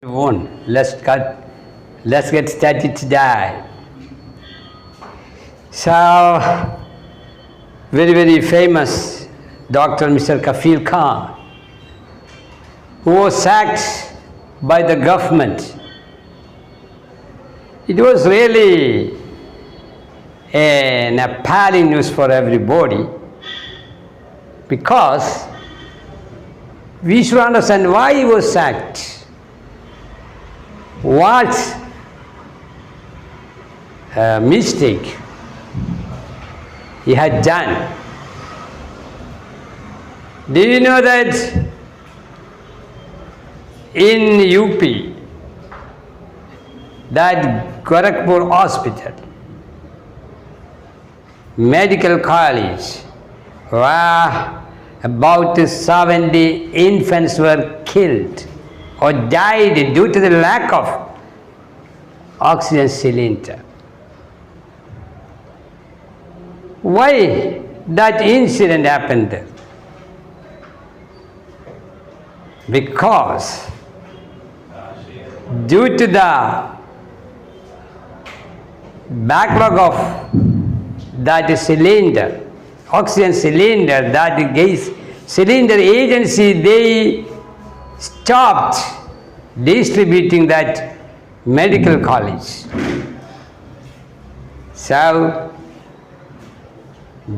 Let's get started today. So, very famous Dr. Mr. Khafeel Khan, who was sacked by the government. It was really an appalling news for everybody, because we should understand why he was sacked. What mistake he had done. Do you know that in UP, that Gorakhpur hospital, medical college, where about 70 infants were killed or died due to the lack of oxygen cylinder? Why that incident happened there? Because due to the backlog of that cylinder, oxygen cylinder, that gas cylinder agency, they stopped distributing that medical college. So,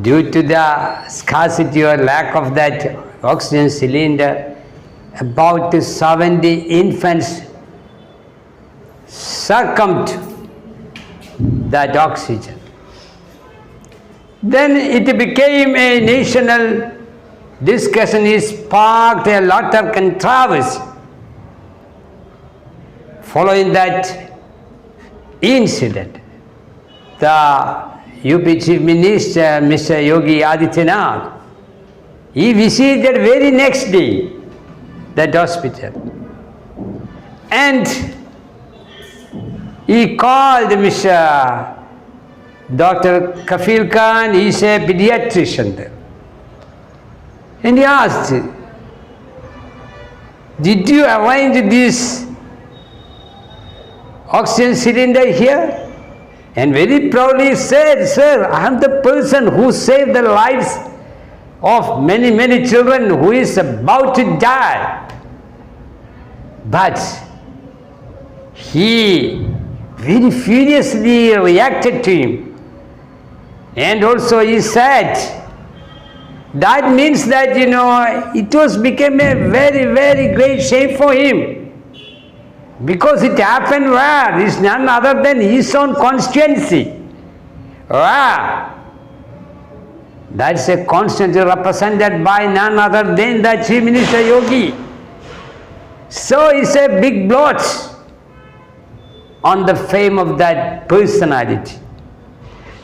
due to the scarcity or lack of that oxygen cylinder, about 70 infants succumbed that oxygen. Then it became a national discussion, is sparked a lot of controversy. Following that incident, the UP Chief Minister, Mr. Yogi Adityanath, he visited very next day that hospital, and he called Mr. Dr. Khafeel Khan. He is a pediatrician there. And he asked, did you arrange this oxygen cylinder here? And very proudly said, sir, I am the person who saved the lives of many children who is about to die. But he very furiously reacted to him. And also he said, that means that, it became a very great shame for him, because it happened where? It's none other than his own constituency. Where? That's a constituency represented by none other than the Chief Minister Yogi. So it's a big blot on the fame of that personality.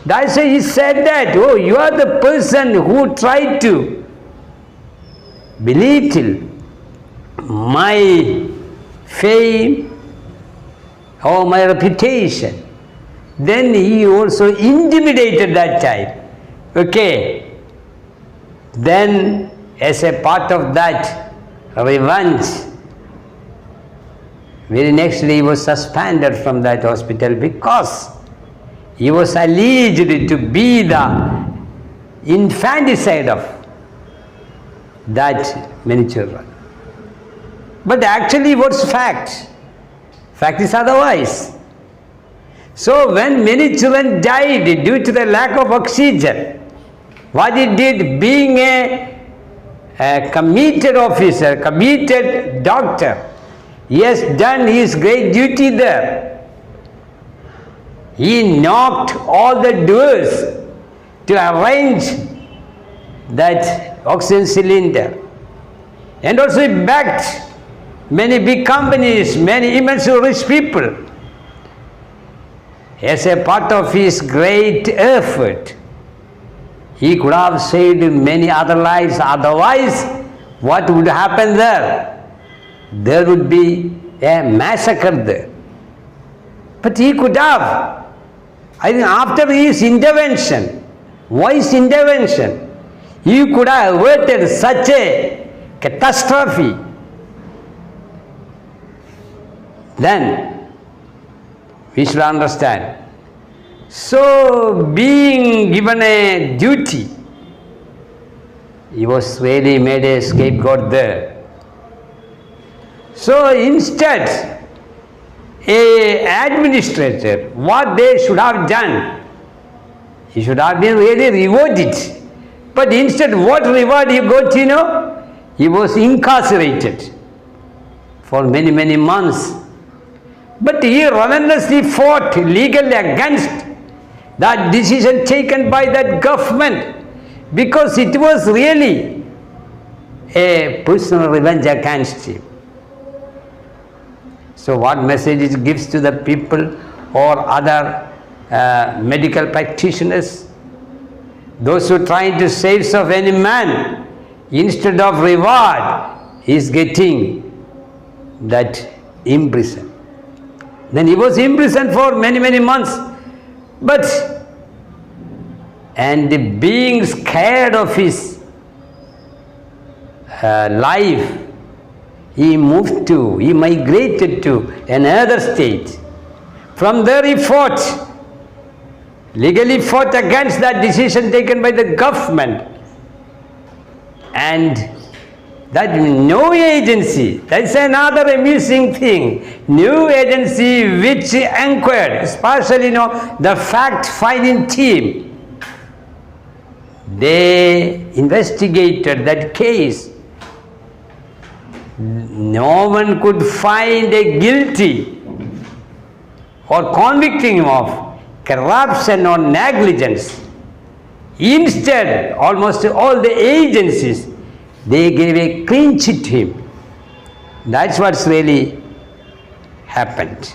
That's why he said that, oh, you are the person who tried to belittle my fame or my reputation. Then he also intimidated that child. Okay. Then as a part of that revenge, very next day he was suspended from that hospital, because he was alleged to be the infanticide of that many children. But actually, what's fact? Fact is otherwise. So when many children died due to the lack of oxygen, what he did, being a committed officer, committed doctor, he has done his great duty there. He knocked all the doors to arrange that oxygen cylinder. And also he backed many big companies, many immensely rich people. As a part of his great effort, he could have saved many other lives. Otherwise, what would happen there? There would be a massacre there. But he could have. I think after his intervention, wise intervention, he could have averted such a catastrophe. Then we should understand. So, being given a duty, he was really made a scapegoat there. So, instead, a administrator, what they should have done, he should have been really rewarded. But instead, what reward he got, he was incarcerated for many, many months. But he relentlessly fought legally against that decision taken by that government, because it was really a personal revenge against him. So what message it gives to the people or other medical practitioners? Those who are trying to save of any man, instead of reward, he is getting that imprisoned. Then he was imprisoned for many, many months. But, and being scared of his life, he migrated to another state. From there he fought, legally fought against that decision taken by the government. And that no agency, that's another amusing thing, no agency which inquired, especially the fact-finding team, they investigated that case. No one could find a guilty or convicting him of corruption or negligence. Instead, almost all the agencies, they gave a clean chit to him. That's what's really happened.